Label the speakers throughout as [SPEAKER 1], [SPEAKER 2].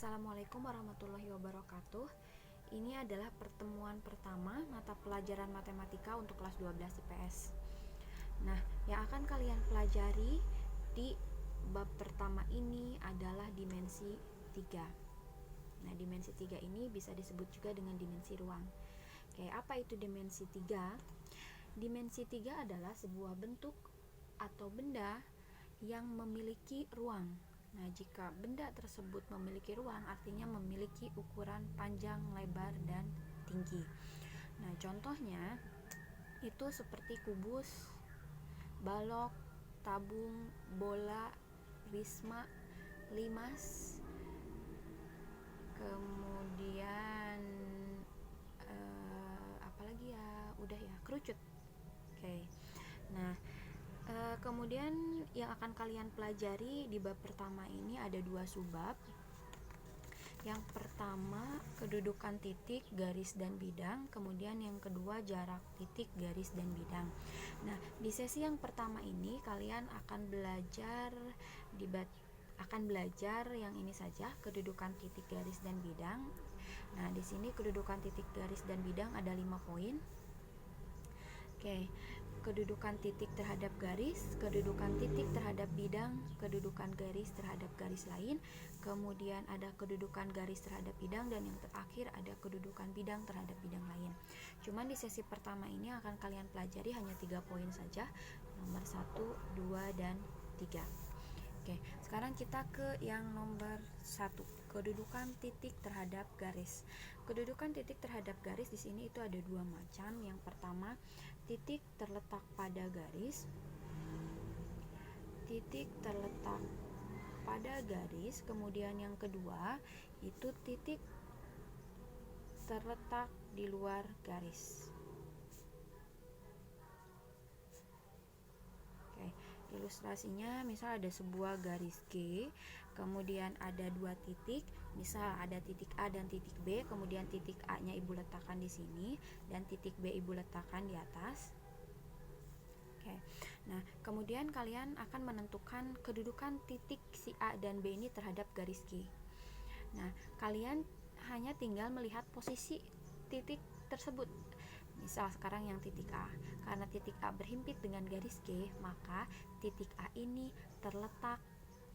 [SPEAKER 1] Assalamualaikum warahmatullahi wabarakatuh. Ini adalah pertemuan pertama mata pelajaran matematika untuk kelas 12 IPS. Nah, yang akan kalian pelajari di bab pertama ini adalah dimensi 3. Nah, dimensi 3 ini bisa disebut juga dengan dimensi ruang. Oke, apa itu dimensi 3? Dimensi 3 adalah sebuah bentuk atau benda yang memiliki ruang. Nah, jika benda tersebut memiliki ruang, artinya memiliki ukuran panjang, lebar, dan tinggi. Nah, contohnya itu seperti kubus, balok, tabung, bola, risma, limas, kemudian apalagi ya, udah ya, kerucut. Oke. Nah, kemudian yang akan kalian pelajari di bab pertama ini ada 2 subbab. Yang pertama, kedudukan titik, garis, dan bidang. Kemudian yang kedua, jarak titik, garis, dan bidang. Nah, di sesi yang pertama ini kalian akan belajar yang ini saja, kedudukan titik, garis, dan bidang. Nah, di sini kedudukan titik, garis, dan bidang ada 5 poin. Oke, kedudukan titik terhadap garis, kedudukan titik terhadap bidang, kedudukan garis terhadap garis lain, kemudian ada kedudukan garis terhadap bidang, dan yang terakhir ada kedudukan bidang terhadap bidang lain. Cuman di sesi pertama ini akan kalian pelajari hanya 3 poin saja, nomor 1, 2, dan 3. Oke, sekarang kita ke yang nomor 1, kedudukan titik terhadap garis. Kedudukan titik terhadap garis di sini itu ada 2 macam. Yang pertama, titik terletak pada garis. Titik terletak pada garis. Kemudian yang kedua, itu titik terletak di luar garis. Oke, ilustrasinya misal ada sebuah garis G, kemudian ada 2 titik, misal ada titik A dan titik B, kemudian titik A-nya ibu letakkan di sini dan titik B ibu letakkan di atas. Oke. Nah, kemudian kalian akan menentukan kedudukan titik si A dan B ini terhadap garis G. Nah, kalian hanya tinggal melihat posisi titik tersebut. Misal sekarang yang titik A, karena titik A berhimpit dengan garis G, maka titik A ini terletak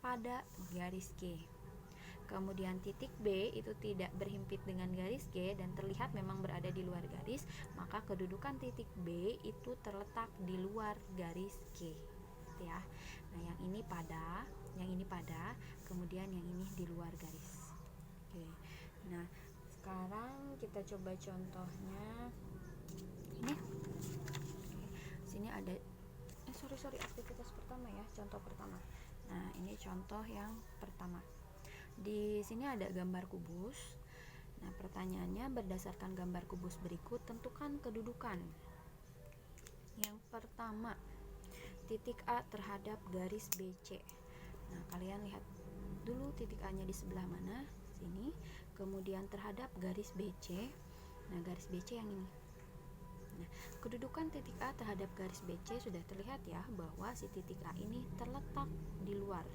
[SPEAKER 1] pada garis G. Kemudian titik B itu tidak berhimpit dengan garis G dan terlihat memang berada di luar garis, maka kedudukan titik B itu terletak di luar garis G. Ya. Nah, yang ini pada, kemudian yang ini di luar garis. Oke. Nah, sekarang kita coba contohnya. Ini sini ada aktivitas pertama ya, contoh pertama. Nah, ini contoh yang pertama. Di sini ada gambar kubus. Nah, pertanyaannya berdasarkan gambar kubus berikut tentukan kedudukan. Yang pertama, titik A terhadap garis BC. Nah, kalian lihat dulu titik A-nya di sebelah mana? Sini. Kemudian terhadap garis BC. Nah, garis BC yang ini. Nah, kedudukan titik A terhadap garis BC sudah terlihat ya, bahwa si titik A ini terletak di luar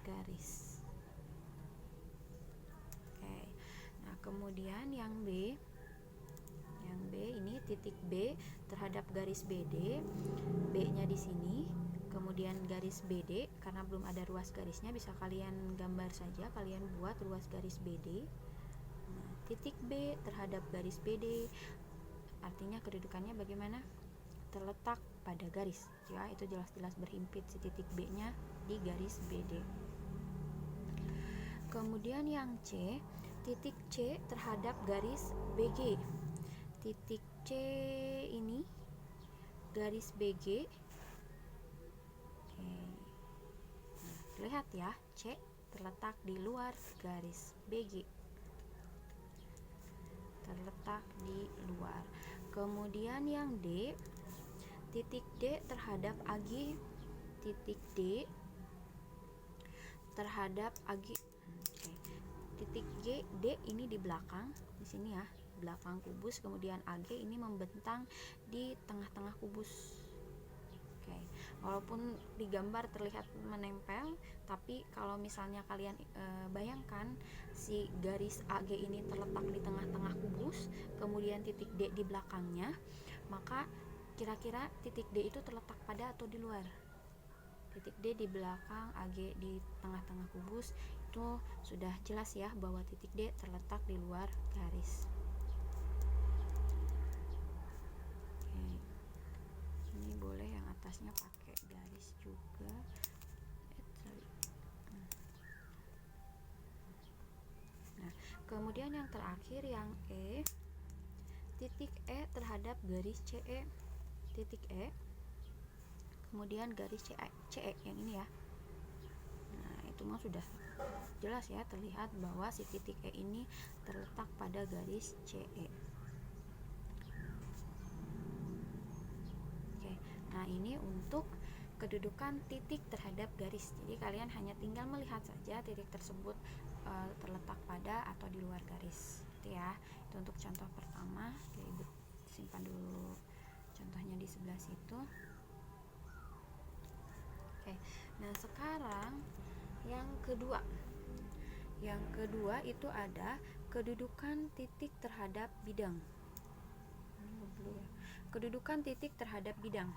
[SPEAKER 1] garis. Oke. Nah, kemudian yang B ini titik B terhadap garis BD. B-nya di sini. Kemudian garis BD, karena belum ada ruas garisnya, bisa kalian gambar saja, kalian buat ruas garis BD. Nah, titik B terhadap garis BD, artinya kedudukannya bagaimana? Terletak pada garis, ya, itu jelas-jelas berhimpit si titik B-nya di garis BD. Kemudian yang C, titik C terhadap garis BG. Titik C ini garis BG. Oke. Nah, lihat ya, C terletak di luar garis BG. Terletak di luar. Kemudian yang D, titik D terhadap AG. Titik D terhadap AG. Oke. Titik G, D ini di belakang, di sini ya, belakang kubus. Kemudian AG ini membentang di tengah-tengah kubus. Oke. Walaupun di gambar terlihat menempel, Tapi kalau misalnya kalian bayangkan si garis AG ini terletak di tengah-tengah kubus, kemudian titik D di belakangnya, maka kira-kira titik D itu terletak pada atau di luar? Titik D di belakang, AG di tengah-tengah kubus, itu sudah jelas ya bahwa titik D terletak di luar garis. Oke. Ini boleh yang atasnya pakai garis juga. Nah, kemudian yang terakhir yang E, titik E terhadap garis CE, titik E, kemudian garis CE yang ini ya. Nah, itu mah sudah jelas ya, terlihat bahwa si titik E ini terletak pada garis CE. Oke, nah ini untuk kedudukan titik terhadap garis. Jadi kalian hanya tinggal melihat saja titik tersebut terletak pada atau di luar garis, gitu ya. Itu untuk contoh pertama. Oke, Ibu simpan dulu contohnya di sebelah situ. Oke, nah sekarang yang kedua. Yang kedua itu ada kedudukan titik terhadap bidang. Kedudukan titik terhadap bidang.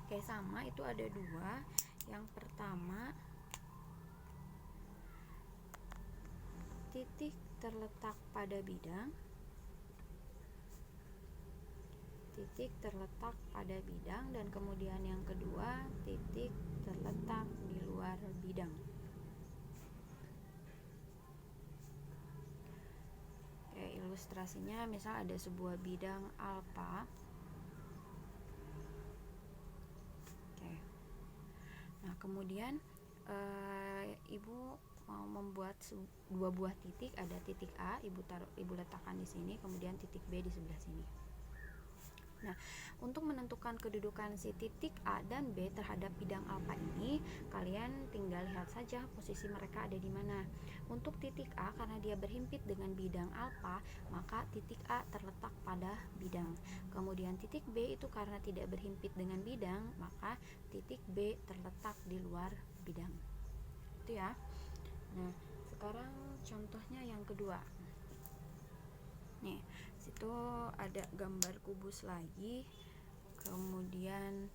[SPEAKER 1] Oke, sama, itu ada dua. Yang pertama, titik terletak pada bidang. Titik terletak pada bidang, dan kemudian yang kedua, titik terletak di luar bidang. Oke, ilustrasinya misal ada sebuah bidang alfa. Oke. Nah, kemudian Ibu mau membuat dua buah titik, ada titik A, Ibu letakkan di sini, kemudian titik B di sebelah sini. Nah, untuk menentukan kedudukan si titik A dan B terhadap bidang alfa ini, kalian tinggal lihat saja posisi mereka ada di mana. Untuk titik A, karena dia berhimpit dengan bidang alfa, maka titik A terletak pada bidang. Kemudian titik B itu karena tidak berhimpit dengan bidang, maka titik B terletak di luar bidang. Itu ya. Nah, sekarang contohnya yang kedua. Nih, situ ada gambar kubus lagi. Kemudian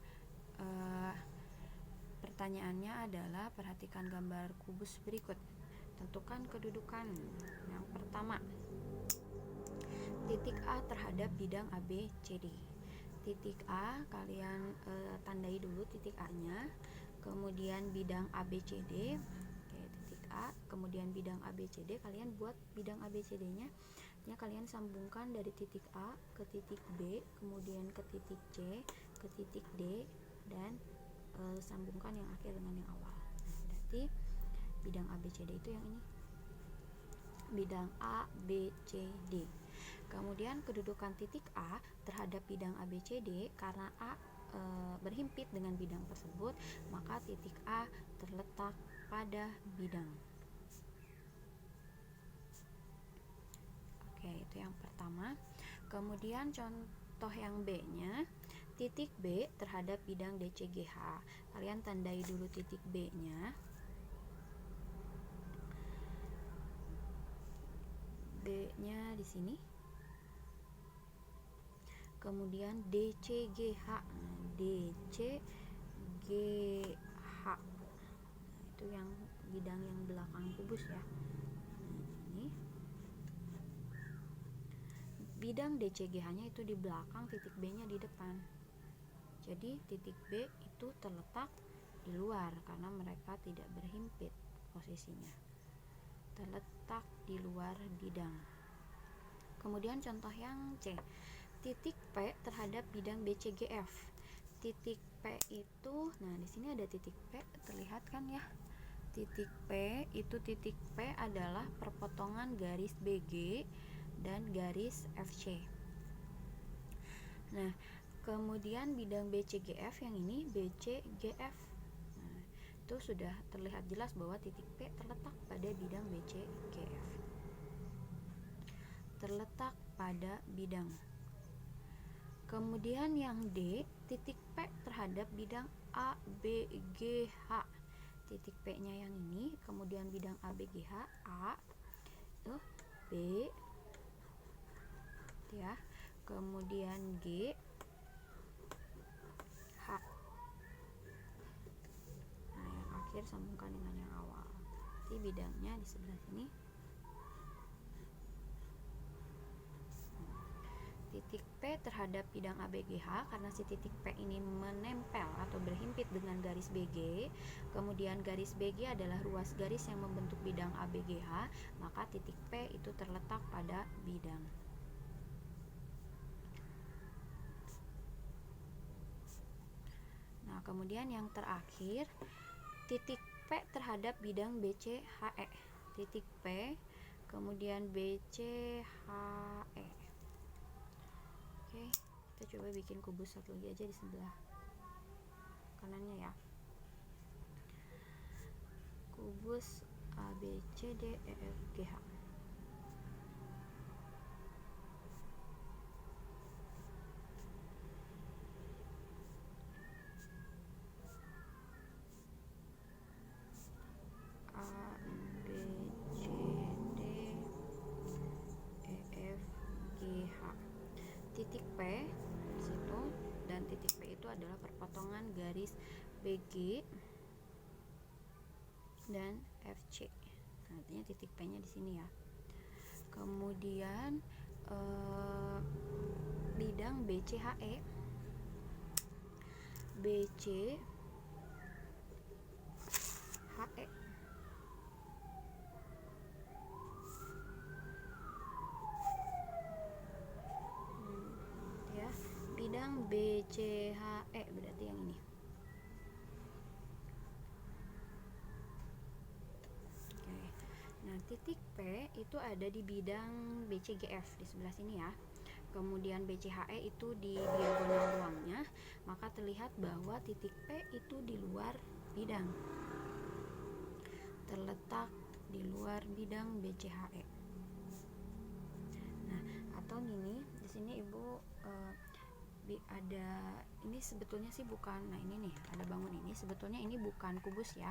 [SPEAKER 1] pertanyaannya adalah perhatikan gambar kubus berikut. Tentukan kedudukan. Yang pertama, titik A terhadap bidang ABCD. Titik A kalian tandai dulu titik A-nya. Kemudian bidang ABCD. Oke, titik A, kemudian bidang ABCD, kalian buat bidang ABCD-nya. Kalian sambungkan dari titik A ke titik B, kemudian ke titik C, ke titik D, dan sambungkan yang akhir dengan yang awal. Berarti bidang ABCD itu yang ini, bidang ABCD. Kemudian kedudukan titik A terhadap bidang ABCD, karena A berhimpit dengan bidang tersebut, maka titik A terletak pada bidang. Oke, itu yang pertama. Kemudian contoh yang B-nya, titik B terhadap bidang DCGH. Kalian tandai dulu titik B-nya. B-nya di sini. Kemudian DCGH. DCGH. Itu yang bidang yang belakang kubus ya. Ini bidang DCGH-nya itu di belakang, titik B-nya di depan. Jadi titik B itu terletak di luar karena mereka tidak berhimpit posisinya. Terletak di luar bidang. Kemudian contoh yang C, titik P terhadap bidang BCGF. Titik P itu, nah di sini ada titik P, terlihat kan ya? Titik P itu, titik P adalah perpotongan garis BG dan garis FC. Nah, kemudian bidang BCGF yang ini, BCGF. Nah, itu sudah terlihat jelas bahwa titik P terletak pada bidang BCGF. Terletak pada bidang. Kemudian yang D, titik P terhadap bidang ABGH. titik P-nya yang ini, kemudian bidang ABGH A, itu B, ya, kemudian G, H. Nah, yang akhir sambungkan dengan yang awal. Nanti bidangnya di sebelah sini. Titik P terhadap bidang ABGH, karena si titik P ini menempel atau berhimpit dengan garis BG, kemudian garis BG adalah ruas garis yang membentuk bidang ABGH, maka titik P itu terletak pada bidang. Nah, kemudian yang terakhir, titik P terhadap bidang BCHE. Titik P, kemudian BCHE. Oke, kita coba bikin kubus satu lagi aja di sebelah kanannya ya. Kubus ABCDEFGH. Titik P di situ, dan titik P itu adalah perpotongan garis BG dan FC. Nah, artinya titik P-nya di sini ya. Kemudian bidang BCHE, BCHE ya, bidang BCHE berarti yang ini. Oke. Nah, titik P itu ada di bidang BCGF di sebelah sini ya. Kemudian BCHE itu di diagonal ruangnya, maka terlihat bahwa titik P itu di luar bidang. Terletak di luar bidang BCHE. Nah, atau gini, di sini Ibu ada, ini sebetulnya sih bukan, nah ini nih ada bangun ini, sebetulnya ini bukan kubus ya,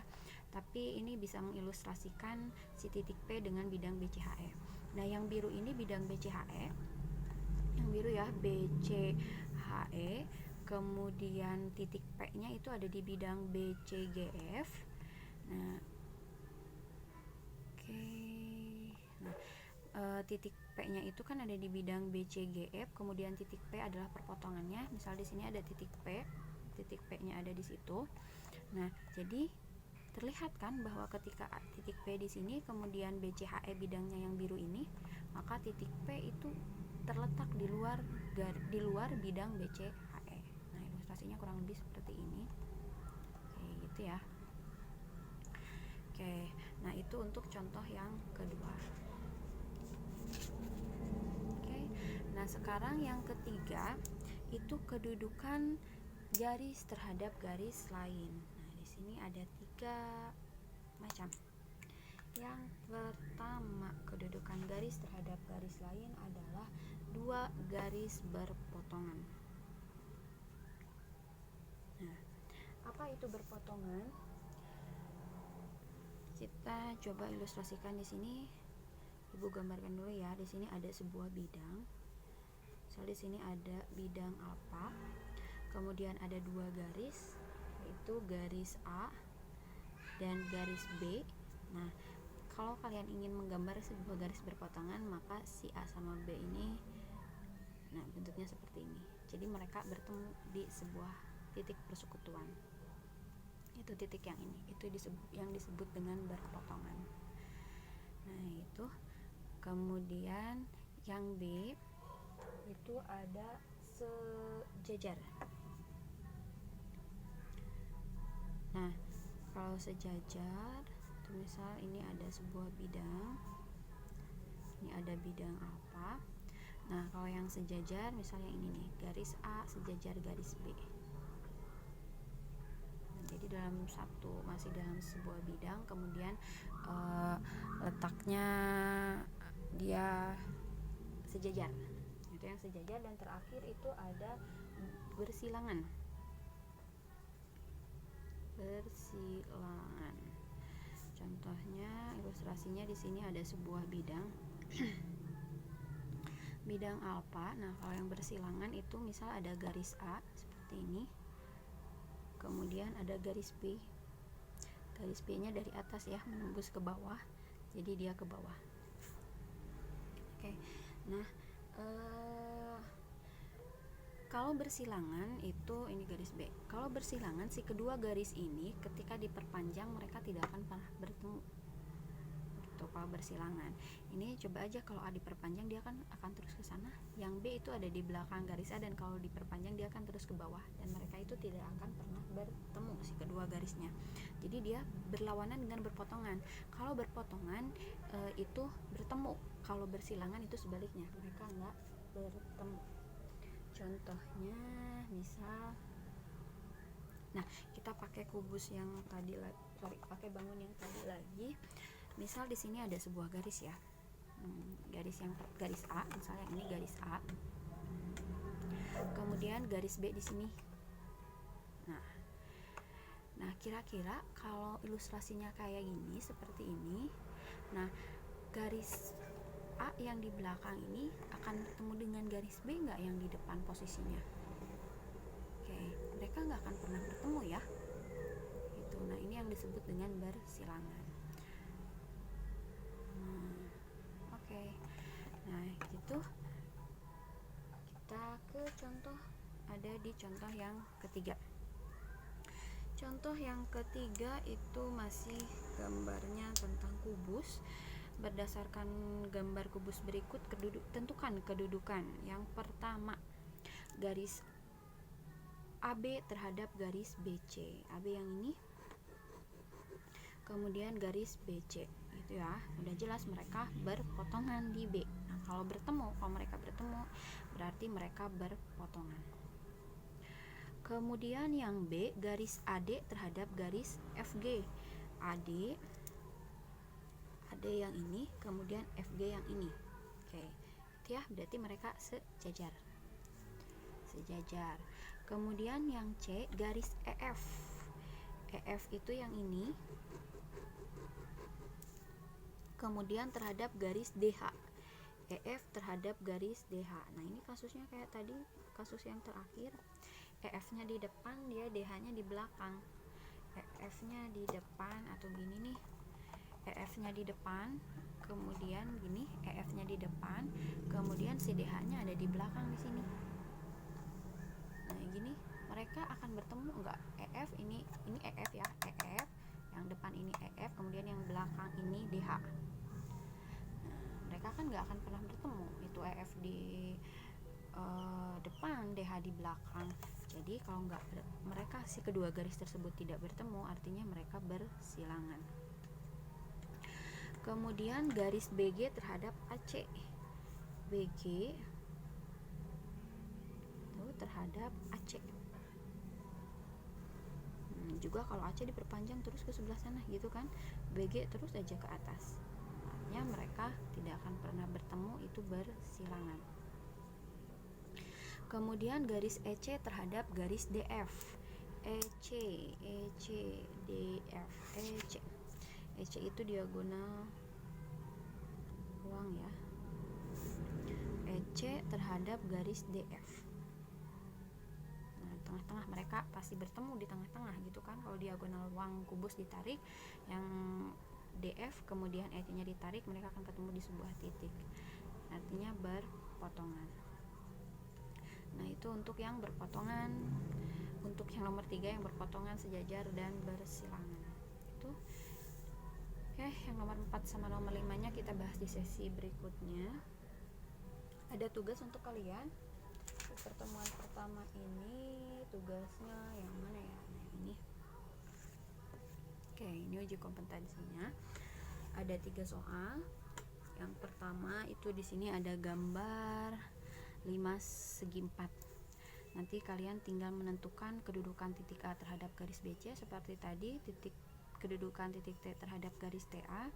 [SPEAKER 1] tapi ini bisa mengilustrasikan si titik P dengan bidang BCHE. Nah, yang biru ini bidang BCHE, yang biru ya, BCHE, kemudian titik P nya itu ada di bidang BCGF. Nah, oke. Nah, titik P-nya itu kan ada di bidang BCGF, kemudian titik P adalah perpotongannya. Misal di sini ada titik P-nya ada di situ. Nah, jadi terlihat kan bahwa ketika titik P di sini, kemudian BCHE bidangnya yang biru ini, maka titik P itu terletak di luar bidang BCHE. Nah, ilustrasinya kurang lebih seperti ini. Oke, gitu ya. Oke, nah itu untuk contoh yang kedua. Oke, nah sekarang yang ketiga itu kedudukan garis terhadap garis lain. Nah, di sini ada 3 macam. Yang pertama, kedudukan garis terhadap garis lain adalah 2 garis berpotongan. Nah, apa itu berpotongan? Kita coba ilustrasikan di sini. Ibu gambarkan dulu ya. Di sini ada sebuah bidang. Misal di sini ada bidang alfa. Kemudian ada 2 garis, yaitu garis A dan garis B. Nah, kalau kalian ingin menggambar sebuah garis berpotongan, maka si A sama B ini, nah bentuknya seperti ini. Jadi mereka bertemu di sebuah titik persekutuan. Itu titik yang ini, itu yang disebut dengan berpotongan. Nah, itu. Kemudian yang B itu ada sejajar. Nah, kalau sejajar, misal ini ada sebuah bidang, ini ada bidang alfa. Nah, kalau yang sejajar, misalnya ini nih, garis A sejajar garis B. Jadi masih dalam sebuah bidang, kemudian letaknya dia sejajar, itu yang sejajar. Dan terakhir itu ada bersilangan. ilustrasinya di sini ada sebuah bidang bidang alfa. Nah, kalau yang bersilangan itu misal ada garis A seperti ini, kemudian ada garis B. Garis B nya dari atas ya, menembus ke bawah, jadi dia ke bawah. Oke. Nah, kalau bersilangan itu ini garis B. Kalau bersilangan si kedua garis ini ketika diperpanjang mereka tidak akan pernah bertemu. Gitu kalau bersilangan. Ini coba aja kalau A diperpanjang dia akan terus ke sana. Yang B itu ada di belakang garis A, dan kalau diperpanjang dia akan terus ke bawah, dan mereka itu tidak akan pernah bertemu si kedua garisnya. Jadi dia berlawanan dengan berpotongan. Kalau berpotongan itu bertemu. Kalau bersilangan itu sebaliknya, mereka nggak bertemu. Contohnya misal, nah kita pakai kubus yang tadi pakai bangun yang tadi lagi. Misal di sini ada sebuah garis ya, garis A, misalnya ini garis A, kemudian garis B di sini. Nah kira-kira kalau ilustrasinya kayak gini, seperti ini, nah garis A yang di belakang ini akan bertemu dengan garis B nggak yang di depan posisinya? Oke, mereka nggak akan pernah bertemu ya. Itu. Nah ini yang disebut dengan bersilangan. Oke. Nah gitu. Kita ke contoh, ada di contoh yang ketiga. Contoh yang ketiga itu masih gambarnya tentang kubus. Berdasarkan gambar kubus berikut, tentukan kedudukan. Yang pertama, garis AB terhadap garis BC. AB yang ini, kemudian garis BC, gitu ya. Udah jelas mereka berpotongan di B. Nah, kalau mereka bertemu berarti mereka berpotongan. Kemudian yang B, garis AD terhadap garis FG. AD yang ini, kemudian FG yang ini. Oke, itu ya, berarti mereka sejajar. Kemudian yang C, garis EF. EF itu yang ini, kemudian terhadap garis DH. EF terhadap garis DH. Nah ini kasusnya kayak tadi, kasus yang terakhir. EF-nya di depan, dia DH-nya di belakang. EF-nya di depan atau gini nih, EF-nya di depan, kemudian gini, EF-nya di depan, kemudian si DH-nya ada di belakang di sini. Nah gini, mereka akan bertemu enggak? EF ini EF ya, EF yang depan ini EF, kemudian yang belakang ini DH. Nah, mereka kan nggak akan pernah bertemu. Itu EF di depan, DH di belakang. Jadi kalau mereka si kedua garis tersebut tidak bertemu, artinya mereka bersilangan. Kemudian garis BG terhadap AC. BG itu terhadap AC. Juga kalau AC diperpanjang terus ke sebelah sana gitu kan, BG terus aja ke atas. Artinya mereka tidak akan pernah bertemu, itu bersilangan. Kemudian garis EC terhadap garis DF. EC, DF, EC. EC itu diagonal ruang ya. EC terhadap garis DF. Nah, tengah-tengah mereka pasti bertemu di tengah-tengah gitu kan. Kalau diagonal ruang kubus ditarik, yang DF kemudian EC-nya ditarik, mereka akan ketemu di sebuah titik. Artinya berpotongan. Nah itu untuk yang berpotongan. Untuk yang nomor 3 yang berpotongan, sejajar, dan bersilangan itu. Oke, yang nomor 4 sama nomor 5 nya kita bahas di sesi berikutnya. Ada tugas untuk kalian. Di pertemuan pertama ini tugasnya yang mana ya? Nah, ini. Oke, ini uji kompetensinya. Ada 3 soal. Yang pertama itu di sini ada gambar 5 segi 4. Nanti kalian tinggal menentukan kedudukan titik A terhadap garis BC seperti tadi, kedudukan titik T terhadap garis TA,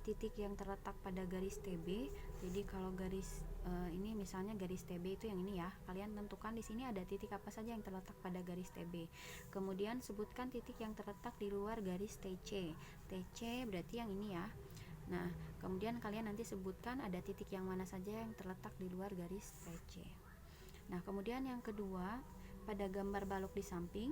[SPEAKER 1] titik yang terletak pada garis TB. Jadi kalau garis ini misalnya garis TB itu yang ini ya, kalian tentukan di sini ada titik apa saja yang terletak pada garis TB. Kemudian sebutkan titik yang terletak di luar garis TC. TC berarti yang ini ya. Nah, kemudian kalian nanti sebutkan ada titik yang mana saja yang terletak di luar garis PC. Nah, kemudian yang kedua, pada gambar balok di samping,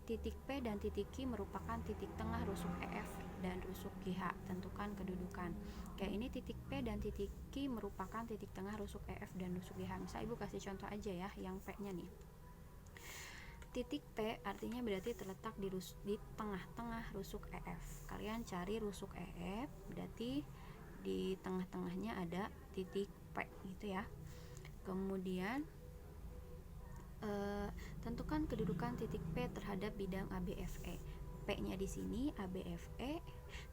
[SPEAKER 1] titik P dan titik Q merupakan titik tengah rusuk EF dan rusuk GH. Tentukan kedudukan. Kayak ini titik P dan titik Q merupakan titik tengah rusuk EF dan rusuk GH. Misal Ibu kasih contoh aja ya, yang P-nya nih. Titik P artinya berarti terletak di tengah-tengah rusuk EF. Kalian cari rusuk EF, berarti di tengah-tengahnya ada titik P gitu ya. Kemudian tentukan kedudukan titik P terhadap bidang ABFE. P-nya di sini, ABFE,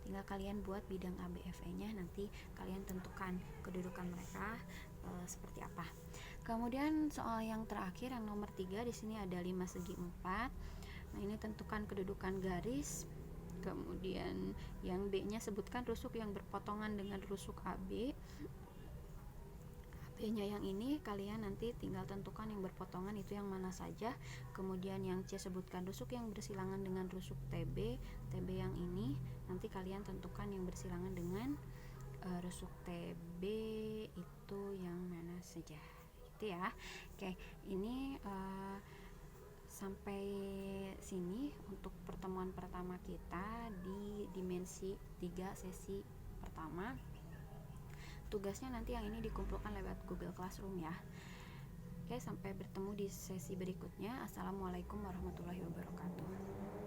[SPEAKER 1] tinggal kalian buat bidang ABFE-nya, nanti kalian tentukan kedudukan mereka seperti apa. Kemudian soal yang terakhir, yang nomor 3, di sini ada 5 segi 4. Nah, ini tentukan kedudukan garis. Kemudian yang B-nya sebutkan rusuk yang berpotongan dengan rusuk AB. B-nya yang ini kalian nanti tinggal tentukan yang berpotongan itu yang mana saja. Kemudian yang C sebutkan rusuk yang bersilangan dengan rusuk TB. TB yang ini nanti kalian tentukan yang bersilangan dengan rusuk TB itu yang mana saja. Gitu ya. Oke, ini sampai sini untuk pertemuan pertama kita di dimensi 3 sesi pertama. Tugasnya nanti yang ini dikumpulkan lewat Google Classroom ya. Oke, sampai bertemu di sesi berikutnya. Assalamualaikum warahmatullahi wabarakatuh.